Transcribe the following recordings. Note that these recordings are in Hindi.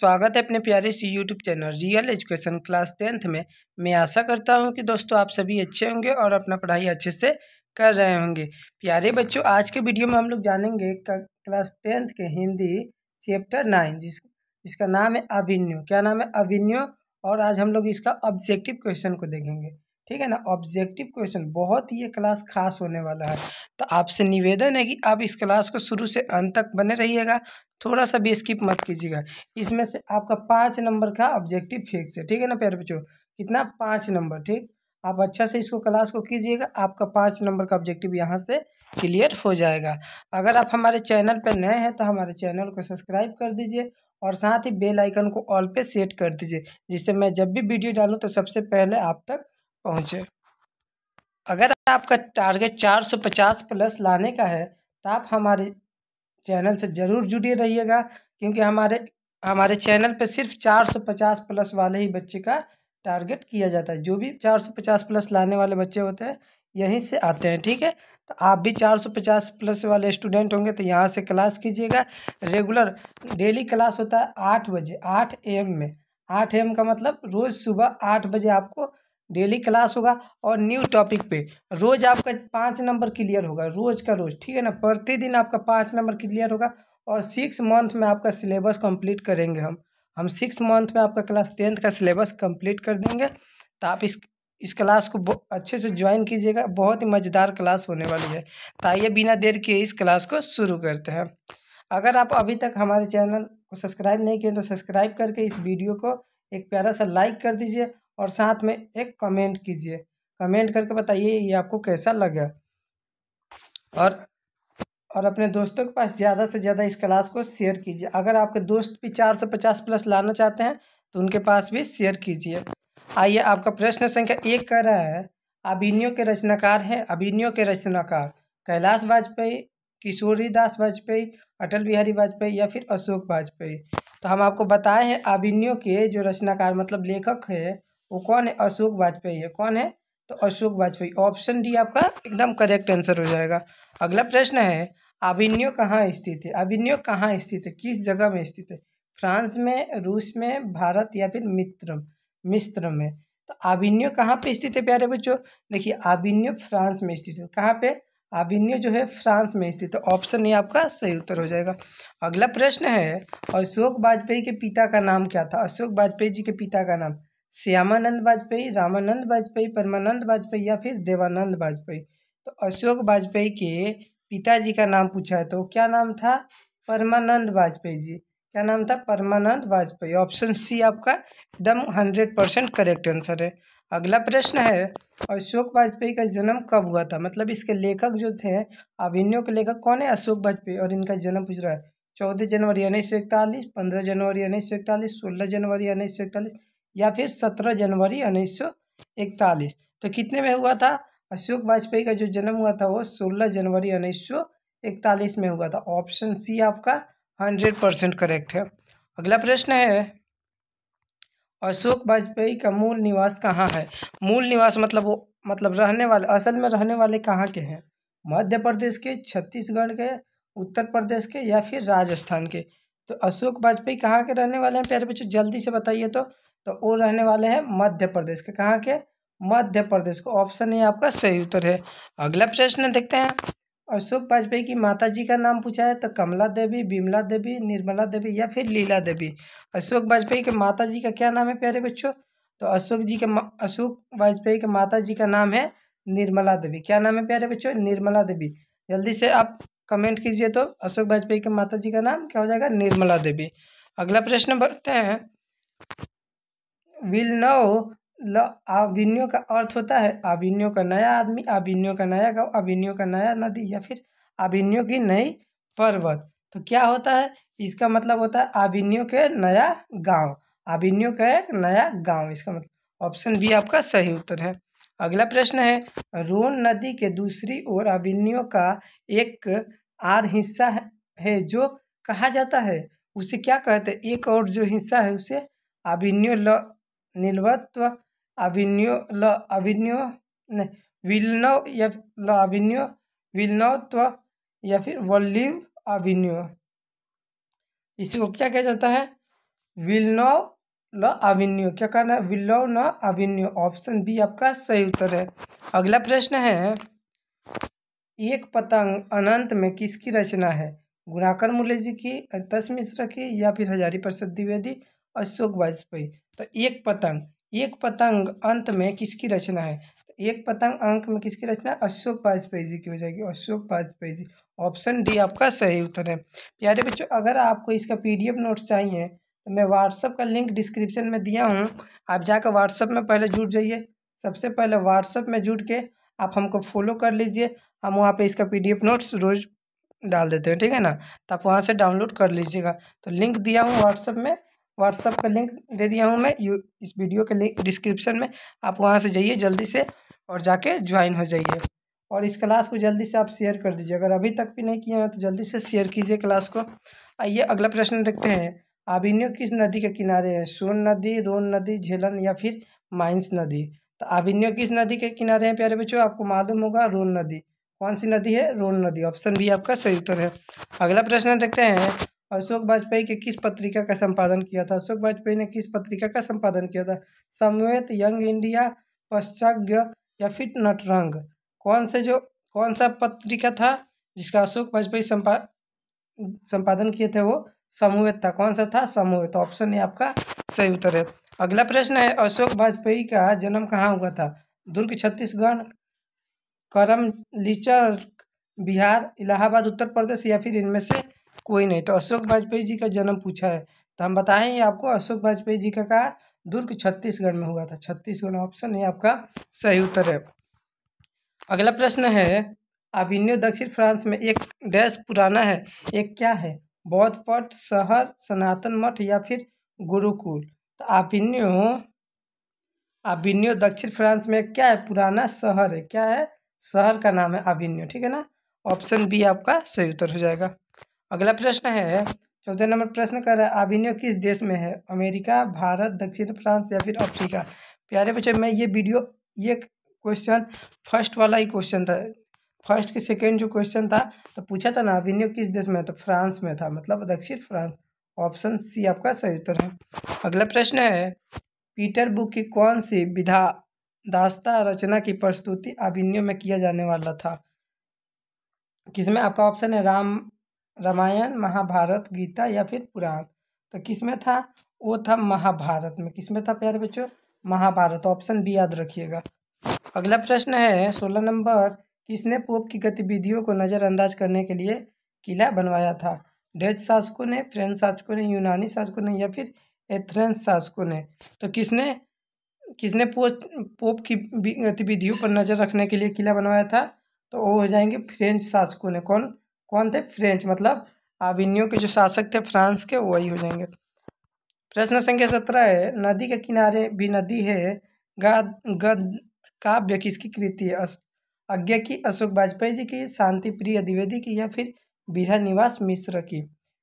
स्वागत है अपने प्यारे सी YouTube channel real education class 10th में। मैं आशा करता हूं कि दोस्तों आप सभी अच्छे होंगे और अपना पढ़ाई अच्छे से कर रहे होंगे। प्यारे बच्चों, आज के वीडियो में हम लोग जानेंगे क्लास 10th के हिंदी चैप्टर 9 जिसका नाम है अभिन्यो। क्या नाम है? अभिन्यो। और आज हम लोग इसका ऑब्जेक्टिव क्वेश्चन को देखेंगे, ठीक है ना। ऑब्जेक्टिव क्वेश्चन बहुत ही ये क्लास खास होने वाला है, तो आपसे निवेदन है कि आप इस क्लास को शुरू से अंत तक बने रहिएगा, थोड़ा सा भी स्किप मत कीजिएगा। इसमें से आपका 5 नंबर का ऑब्जेक्टिव फिक्स है, ठीक है ना प्यारे बच्चों। कितना? 5 नंबर, ठीक। आप अच्छा से इसको क्लास को कीजिएगा, आपका 5 नंबर का ऑब्जेक्टिव यहाँ से क्लियर हो जाएगा। अगर आप हमारे चैनल पर नए हैं तो हमारे चैनल को सब्सक्राइब कर दीजिए और साथ ही बेल आइकन को ऑल पे सेट कर दीजिए, जिससे मैं जब भी वीडियो डालूँ तो सबसे पहले आप तक पहुँचे। अगर आपका टारगेट 450 प्लस लाने का है तो आप हमारे चैनल से ज़रूर जुड़े रहिएगा, क्योंकि हमारे चैनल पे सिर्फ 450 प्लस वाले ही बच्चे का टारगेट किया जाता है। जो भी 450 प्लस लाने वाले बच्चे होते हैं यहीं से आते हैं, ठीक है। तो आप भी 450 प्लस वाले स्टूडेंट होंगे तो यहाँ से क्लास कीजिएगा। रेगुलर डेली क्लास होता है 8 बजे, 8 AM में। 8 AM का मतलब रोज़ सुबह 8 बजे आपको डेली क्लास होगा और न्यू टॉपिक पे रोज़ आपका 5 नंबर क्लियर होगा, रोज़ का रोज़, ठीक है ना। प्रतिदिन आपका 5 नंबर क्लियर होगा और 6 मंथ में आपका सिलेबस कंप्लीट करेंगे हम 6 मंथ में आपका क्लास 10th का सिलेबस कंप्लीट कर देंगे। तो आप इस क्लास को अच्छे से ज्वाइन कीजिएगा, बहुत ही मज़ेदार क्लास होने वाली है। तो आइए बिना देर किए इस क्लास को शुरू करते हैं। अगर आप अभी तक हमारे चैनल को सब्सक्राइब नहीं किए तो सब्सक्राइब करके इस वीडियो को एक प्यारा सा लाइक कर दीजिए और साथ में एक कमेंट कीजिए। कमेंट करके बताइए ये आपको कैसा लगा। और अपने दोस्तों के पास ज़्यादा से ज़्यादा इस क्लास को शेयर कीजिए। अगर आपके दोस्त भी 450 प्लस लाना चाहते हैं तो उनके पास भी शेयर कीजिए। आइए, आपका प्रश्न संख्या 1 कह रहा है, अभिनयों के रचनाकार हैं। अभिनयों के रचनाकार कैलाश वाजपेयी, किशोरीदास वाजपेयी, अटल बिहारी वाजपेयी या फिर अशोक वाजपेयी। तो हम आपको बताए हैं अभिनयों के जो रचनाकार मतलब लेखक है वो कौन है? अशोक वाजपेयी है। कौन है? तो अशोक वाजपेयी। ऑप्शन डी आपका एकदम करेक्ट आंसर हो जाएगा। अगला प्रश्न है, अभिनयो कहाँ स्थित है? अभिनयो कहाँ स्थित है? किस जगह में स्थित है? फ्रांस में, रूस में, भारत या फिर मिस्र में। तो अभिनयो कहाँ पे स्थित है प्यारे बच्चों? देखिए, अभिनयो फ्रांस में स्थित है। कहाँ पे? अभिनयो जो है फ्रांस में स्थित है। ऑप्शन ए आपका सही उत्तर हो जाएगा। अगला प्रश्न है, अशोक वाजपेयी के पिता का नाम क्या था? अशोक वाजपेयी जी के पिता का नाम श्यामानंद वाजपेयी, रामानंद वाजपेयी, परमानंद वाजपेयी या फिर देवानंद वाजपेयी। तो अशोक वाजपेयी के पिताजी का नाम पूछा है तो क्या नाम था? परमानंद वाजपेयी जी। क्या नाम था? परमानंद वाजपेयी। ऑप्शन सी आपका एकदम 100% करेक्ट आंसर है। अगला प्रश्न है, अशोक वाजपेयी का जन्म कब हुआ था? मतलब इसके लेखक जो थे, अभिनयों के लेखक कौन है? अशोक वाजपेयी। और इनका जन्म पूछ रहा है 14 जनवरी 1941, 15 जनवरी 1941, 16 जनवरी 1941 या फिर 17 जनवरी 1941। तो कितने में हुआ था? अशोक वाजपेयी का जो जन्म हुआ था वो 16 जनवरी 1941 में हुआ था। ऑप्शन सी आपका 100% करेक्ट है। अगला प्रश्न है, अशोक वाजपेयी का मूल निवास कहाँ है? मूल निवास मतलब रहने वाले, असल में रहने वाले कहाँ के हैं? मध्य प्रदेश के, छत्तीसगढ़ के, उत्तर प्रदेश के या फिर राजस्थान के। तो अशोक वाजपेयी कहाँ के रहने वाले हैं प्यारे बच्चों? जल्दी से बताइए। तो वो रहने वाले हैं मध्य प्रदेश के। कहाँ के? मध्य प्रदेश को। ऑप्शन ए आपका सही उत्तर है। अगला प्रश्न देखते हैं, अशोक वाजपेयी की माता जी का नाम पूछा है तो कमला देवी, विमला देवी, निर्मला देवी या फिर लीला देवी। अशोक वाजपेयी के माता जी का क्या नाम है प्यारे बच्चों? तो अशोक वाजपेयी के माता जी का नाम है निर्मला देवी। क्या नाम है प्यारे बच्चों? निर्मला देवी। जल्दी से आप कमेंट कीजिए। तो अशोक वाजपेयी के माता जी का नाम क्या हो जाएगा? निर्मला देवी। अगला प्रश्न बढ़ते हैं, अभिनयो का अर्थ होता है अभिनयो का नया आदमी, अभिनयो का नया गाँव, अभिनयो का नया नदी या फिर अभिनयो की नई पर्वत। तो क्या होता है? इसका मतलब होता है अभिनयो के नया गांव। अभिनयो का एक नया गांव, इसका मतलब ऑप्शन बी आपका सही उत्तर है। अगला प्रश्न है, रोन नदी के दूसरी ओर अभिनयो का एक आर हिस्सा है जो कहा जाता है, उसे क्या कहते हैं? एक और जो हिस्सा है उसे अभिनयो नीलवत्व, अभिनयो विलनव या अभिनयो विलनवत्व या फिर वल्लीव अभिनयो। इसी को क्या कहा जाता है? विल्नो ल अविन्यो, क्या करना है, विल्नो न अविन्यो, ऑप्शन बी आपका सही उत्तर है। अगला प्रश्न है, एक पतंग अनंत में किसकी रचना है, गुणाकर मूल्य जी की, दस मिश्रा की, या फिर हजारी प्रसाद द्विवेदी, अशोक वाजपेयी। तो एक पतंग अंत में किसकी रचना है, एक पतंग अंक में किसकी रचना, अशोक वाजपेयी जी की हो जाएगी, अशोक वाजपेयी जी, ऑप्शन डी आपका सही उत्तर है। प्यारे बच्चों, अगर आपको इसका PDF नोट्स चाहिए तो मैं व्हाट्सअप का लिंक डिस्क्रिप्शन में दिया हूँ, आप जाकर व्हाट्सअप में पहले जुड़ जाइए। सबसे पहले व्हाट्सअप में जुड़ के आप हमको फॉलो कर लीजिए, हम वहाँ पे इसका PDF नोट्स रोज़ डाल देते हैं, ठीक है ना, तो आप वहाँ से डाउनलोड कर लीजिएगा। तो लिंक दिया हूँ व्हाट्सअप में, व्हाट्सअप का लिंक दे दिया हूँ मैं इस वीडियो के लिंक डिस्क्रिप्शन में, आप वहाँ से जाइए जल्दी से और जाके ज्वाइन हो जाइए। और इस क्लास को जल्दी से आप शेयर कर दीजिए, अगर अभी तक भी नहीं किए हैं तो जल्दी से शेयर कीजिए क्लास को। आइए अगला प्रश्न देखते हैं, अभिन्यो किस नदी के किनारे है, सोन नदी, रोन नदी, झेलम या फिर माइंस नदी। तो अभिन्यो किस नदी के किनारे हैं प्यारे बच्चों, आपको मालूम होगा, रोन नदी। कौन सी नदी है, रोन नदी, ऑप्शन बी आपका सही उत्तर है। अगला प्रश्न देखते हैं, अशोक वाजपेयी के किस पत्रिका का संपादन किया था, अशोक वाजपेयी ने किस पत्रिका का संपादन किया था, समवेत, यंग इंडिया, पश्चाज्ञ या फिर नटरंग। कौन सा पत्रिका था जिसका अशोक वाजपेयी संपादन किए थे, वो समवेत था। कौन सा था, समवेत, ऑप्शन ए आपका सही उत्तर है। अगला प्रश्न है, अशोक वाजपेयी का जन्म कहाँ हुआ था, दुर्ग छत्तीसगढ़, करम लीचर बिहार, इलाहाबाद उत्तर प्रदेश, या फिर इनमें से कोई नहीं। तो अशोक वाजपेयी जी का जन्म पूछा है तो हम बताएंगे आपको, अशोक वाजपेयी जी का कहा, दुर्ग छत्तीसगढ़ में हुआ था, छत्तीसगढ़, ऑप्शन ए आपका सही उत्तर है। अगला प्रश्न है, अभिन्यो दक्षिण फ्रांस में एक देश पुराना है, एक क्या है, बौद्ध मठ, शहर, सनातन मठ या फिर गुरुकुल। तो अभिन्यो दक्षिण फ्रांस में क्या है, पुराना शहर है, क्या है, शहर का नाम है अभिन्यो, ठीक है ना, ऑप्शन बी आपका सही उत्तर हो जाएगा। अगला प्रश्न है, 14 नंबर प्रश्न कर रहा है, अभिन्यो किस देश में है, अमेरिका, भारत, दक्षिण फ्रांस या फिर अफ्रीका। प्यारे बच्चों, मैं ये क्वेश्चन फर्स्ट वाला ही क्वेश्चन था, फर्स्ट के सेकेंड जो क्वेश्चन था तो पूछा था ना, अभिन्यो किस देश में है, तो फ्रांस में था, मतलब दक्षिण फ्रांस, ऑप्शन सी आपका सही उत्तर है। अगला प्रश्न है, पीटर बुक की कौन सी विधा दास्ता रचना की प्रस्तुति अभिन्यो में किया जाने वाला था, किसमें, आपका ऑप्शन है रामायण, महाभारत, गीता या फिर पुराण। तो किसमें था, वो था महाभारत में, किसमें था प्यारे बच्चों, महाभारत, ऑप्शन बी याद रखिएगा। अगला प्रश्न है 16 नंबर, किसने पोप की गतिविधियों को नज़रअंदाज करने के लिए किला बनवाया था, डच शासकों ने, फ्रेंच शासकों ने, यूनानी शासकों ने या फिर एथेंस शासकों ने। तो किसने किसने पोप की गतिविधियों पर नज़र रखने के लिए किला बनवाया था, तो वो हो जाएंगे फ्रेंच शासकों ने। कौन कौन थे, फ्रेंच, मतलब अभिन्यो के जो शासक थे फ्रांस के, वही हो जाएंगे। प्रश्न संख्या 17 है, नदी के किनारे भी नदी है, गद काव्य किसकी कृति है, अज्ञा की, अशोक वाजपेयी जी की, शांति प्रिय द्विवेदी की या फिर विधा निवास मिश्र की।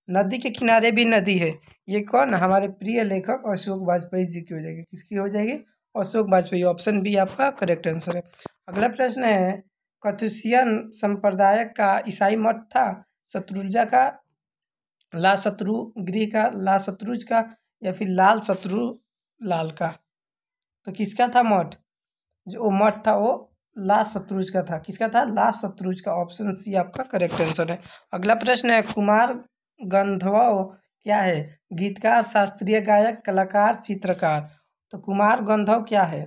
नदी के किनारे भी नदी है, ये कौन, हमारे प्रिय लेखक अशोक वाजपेयी जी की हो जाएगी, किसकी हो जाएगी, अशोक वाजपेयी, ऑप्शन बी आपका करेक्ट आंसर है। अगला प्रश्न है, कथुसियन संप्रदाय का ईसाई मठ था, शत्रुंजा का, ला शत्रुगृह का, ला शत्रुज का या फिर लाल शत्रु लाल का। तो किसका था मठ, जो मठ था वो ला शत्रुज का था, किसका था, ला शत्रुज का, ऑप्शन सी आपका करेक्ट आंसर है। अगला प्रश्न है, कुमार गंधर्व क्या है, गीतकार, शास्त्रीय गायक, कलाकार, चित्रकार। तो कुमार गंधर्व क्या है,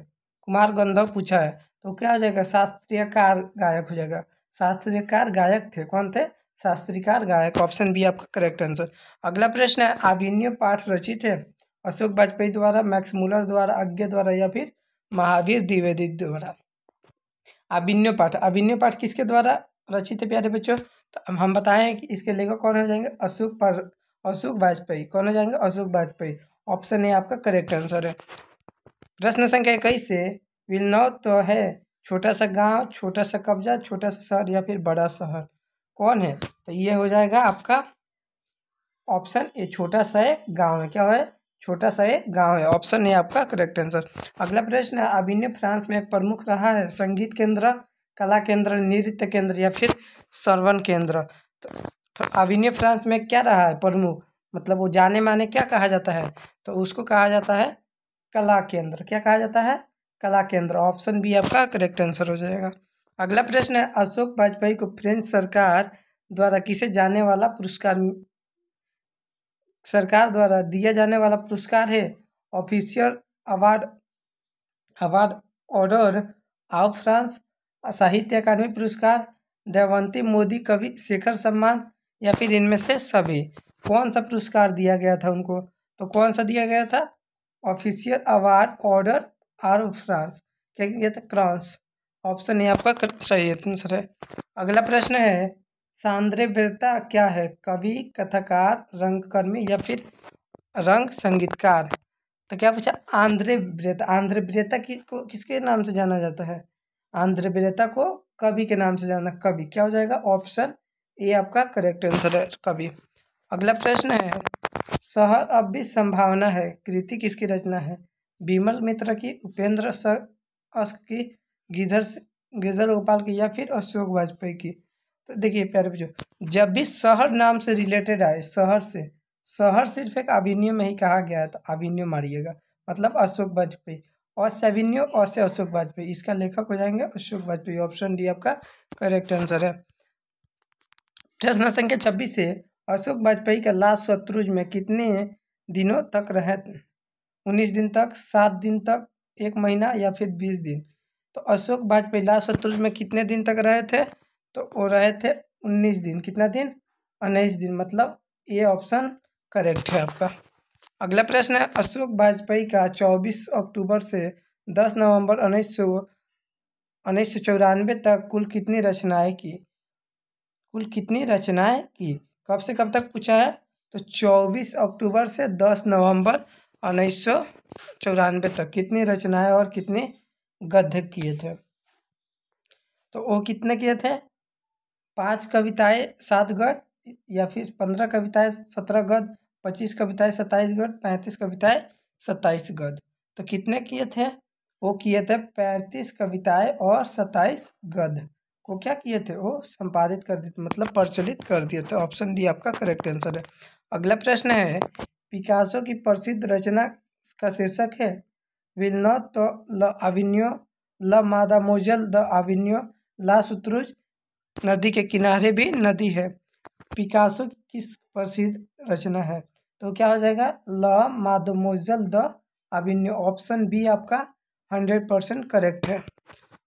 कुमार गंधर्व पूछा है तो क्या हो जाएगा, शास्त्रीयकार गायक हो जाएगा, शास्त्रीयकार गायक थे, कौन थे, शास्त्रीकार गायक, ऑप्शन बी आपका करेक्ट आंसर। अगला प्रश्न है, अभिनय पाठ रचित है अशोक वाजपेयी द्वारा, मैक्स मुलर द्वारा, अज्ञा द्वारा या फिर महावीर द्विवेदी द्वारा। अभिनय पाठ किसके द्वारा रचित है प्यारे बच्चों, तो हम बताएं कि इसके लेखक कौन हो जाएंगे, अशोक वाजपेयी, कौन हो जाएंगे, अशोक वाजपेयी, ऑप्शन ए आपका करेक्ट आंसर है। प्रश्न संख्या 21 से, विलनौर तो है छोटा सा गांव, छोटा सा कब्जा, छोटा सा शहर या फिर बड़ा शहर, कौन है, तो ये हो जाएगा आपका ऑप्शन ए, छोटा सा एक गांव है, क्या है, छोटा सा एक गांव है, ऑप्शन ए आपका करेक्ट आंसर। अगला प्रश्न है, अभिनय फ्रांस में एक प्रमुख रहा है, संगीत केंद्र, कला केंद्र, नृत्य केंद्र या फिर श्रवण केंद्र। तो अभिनय फ्रांस में क्या रहा है प्रमुख, मतलब वो जाने माने क्या कहा जाता है, तो उसको कहा जाता है कला केंद्र। क्या कहा जाता है? कला केंद्र। ऑप्शन बी आपका करेक्ट आंसर हो जाएगा। अगला प्रश्न है, अशोक वाजपेयी को फ्रेंच सरकार द्वारा किसे जाने वाला पुरस्कार सरकार द्वारा दिया जाने वाला पुरस्कार है? Official award, award order of France, साहित्य अकादमी पुरस्कार, देवंती मोदी कवि शेखर सम्मान, या फिर इनमें से सभी। कौन सा पुरस्कार दिया गया था उनको? तो कौन सा दिया गया था? Official award order of France. क्या किया था? क्रॉस। ऑप्शन ए आपका सही आंसर है। अगला प्रश्न है, सांद्रव्यता क्या है? कवि, कथाकार, रंगकर्मी या फिर रंग संगीतकार। तो क्या पूछा? आंद्रव्यता। आंद्रव्यता को किसके नाम से जाना जाता है? आंद्रव्यता को कवि के नाम से जाना। कवि क्या हो जाएगा? ऑप्शन ए आपका करेक्ट आंसर है, कवि। अगला प्रश्न है, शहर अब भी संभावना है कृति किसकी रचना है? विमल मित्र की, उपेंद्र अश्क की, गिरधर गोपाल की, या फिर अशोक वाजपेयी की। तो देखिए प्यारे बच्चों, जब भी शहर नाम से रिलेटेड आए, शहर सिर्फ एक अभिनय में ही कहा गया है, तो अभिनय मारिएगा, मतलब अशोक वाजपेयी। और सेविन्यो और से अशोक वाजपेयी, इसका लेखक हो जाएंगे अशोक वाजपेयी। ऑप्शन डी आपका करेक्ट आंसर है। प्रश्न संख्या 26 से, अशोक वाजपेयी का लाश शत्रुंज में कितने दिनों तक रहे? 19 दिन तक, 7 दिन तक, 1 महीना, या फिर 20 दिन। तो अशोक वाजपेयी लाश शत्रुंज में कितने दिन तक रहे थे? तो वो रहे थे 19 दिन। कितना दिन? 19 दिन, मतलब ये ऑप्शन करेक्ट है आपका। अगला प्रश्न है, अशोक वाजपेयी का 24 अक्टूबर से 10 नवंबर 1994 तक कुल कितनी रचनाएं की? कुल कितनी रचनाएं की? कब से कब तक पूछा है? तो 24 अक्टूबर से 10 नवंबर 1994 तक कितनी रचनाएं और कितने गद्य किए थे? तो वो कितने किए थे? 5 कविताएं 7 गद्य, या फिर 15 कविताएं 17 गद्य, 25 कविताएं 27 गद्य, 35 कविताएं 27 गद्य। तो कितने किए थे? वो किए थे 35 कविताएं और 27 गद्य को क्या किए थे? वो संपादित कर दिए थे, मतलब प्रचलित कर दिए थे। ऑप्शन डी आपका करेक्ट आंसर है। अगला प्रश्न है, पिकासो की प्रसिद्ध रचना का शीर्षक है विल नॉट ल अविन्यो, ल मादामोजल द अविन्यो, ला सुत्रुज, नदी के किनारे भी नदी है। पिकासो की किस प्रसिद्ध रचना है? तो क्या हो जाएगा? ल मादामोजल द अविन्यो। ऑप्शन बी आपका 100% करेक्ट है।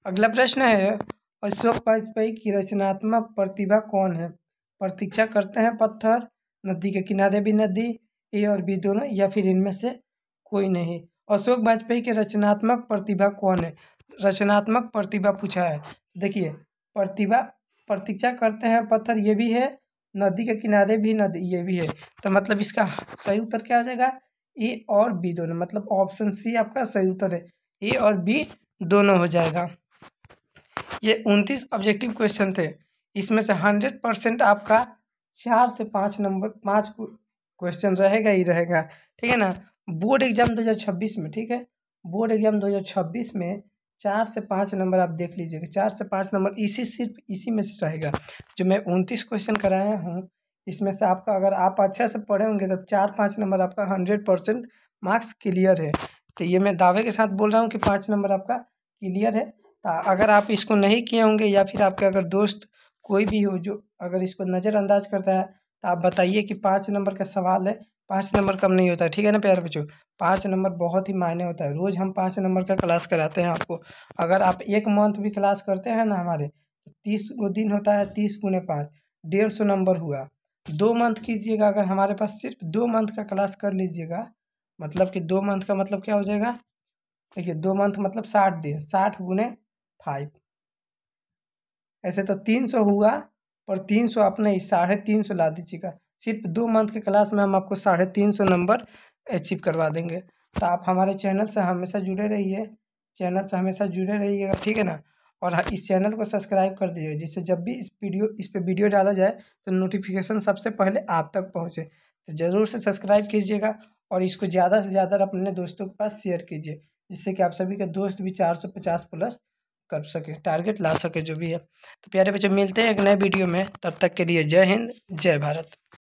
अगला प्रश्न है, अशोक वाजपेयी की रचनात्मक प्रतिभा कौन है? प्रतीक्षा करते हैं पत्थर, नदी के किनारे भी नदी, ए और बी दोनों, या फिर इनमें से कोई नहीं। अशोक वाजपेयी की रचनात्मक प्रतिभा कौन है? रचनात्मक प्रतिभा पूछा है। देखिए, प्रतिभा, प्रतीक्षा करते हैं पत्थर ये भी है, नदी के किनारे भी नदी ये भी है। तो मतलब इसका सही उत्तर क्या हो जाएगा? ए और बी दोनों, मतलब ऑप्शन सी आपका सही उत्तर है। ए और बी दोनों हो जाएगा। ये 29 ऑब्जेक्टिव क्वेश्चन थे, इसमें से 100% आपका 4 से 5 नंबर 5 क्वेश्चन रहेगा ही रहेगा, ठीक है ना। बोर्ड एग्जाम 2026 में, ठीक है, बोर्ड एग्जाम 2026 में 4 से 5 नंबर आप देख लीजिएगा। 4 से 5 नंबर सिर्फ इसी में से रहेगा। जो मैं 29 क्वेश्चन कराया हूँ, इसमें से आपका अगर आप अच्छा से पढ़े होंगे तब 4-5 नंबर आपका 100% मार्क्स क्लियर है। तो ये मैं दावे के साथ बोल रहा हूँ कि 5 नंबर आपका क्लियर है। अगर आप इसको नहीं किए होंगे, या फिर आपके अगर दोस्त कोई भी हो जो अगर इसको नज़रअंदाज करता है, तो आप बताइए कि 5 नंबर का सवाल है, 5 नंबर कम नहीं होता है, ठीक है ना प्यारे बच्चों। 5 नंबर बहुत ही मायने होता है। रोज़ हम 5 नंबर का क्लास कराते हैं आपको। अगर आप 1 मंथ भी क्लास करते हैं ना हमारे, 30 दिन होता है, 30 × 5 150 नंबर हुआ। 2 मंथ कीजिएगा, अगर हमारे पास सिर्फ 2 मंथ का क्लास कर लीजिएगा, मतलब कि 2 मंथ का मतलब क्या हो जाएगा? देखिए 2 मंथ मतलब 60 दिन, 60 × 5, ऐसे तो 300 हुआ, पर 300 आप नहीं 350 ला दीजिएगा। सिर्फ 2 मंथ के क्लास में हम आपको 350 नंबर अचीव करवा देंगे। तो आप हमारे चैनल से हमेशा जुड़े रहिए, चैनल से हमेशा जुड़े रहिएगा, ठीक है ना। और इस चैनल को सब्सक्राइब कर दीजिए, जिससे जब भी इस पे वीडियो डाला जाए तो नोटिफिकेशन सबसे पहले आप तक पहुँचे। तो ज़रूर से सब्सक्राइब कीजिएगा, और इसको ज़्यादा से ज़्यादा अपने दोस्तों के पास शेयर कीजिए, जिससे कि आप सभी के दोस्त भी 450 प्लस कर सके, टारगेट ला सके जो भी है। तो प्यारे बच्चे, मिलते हैं एक नए वीडियो में, तब तक के लिए जय हिंद, जय भारत।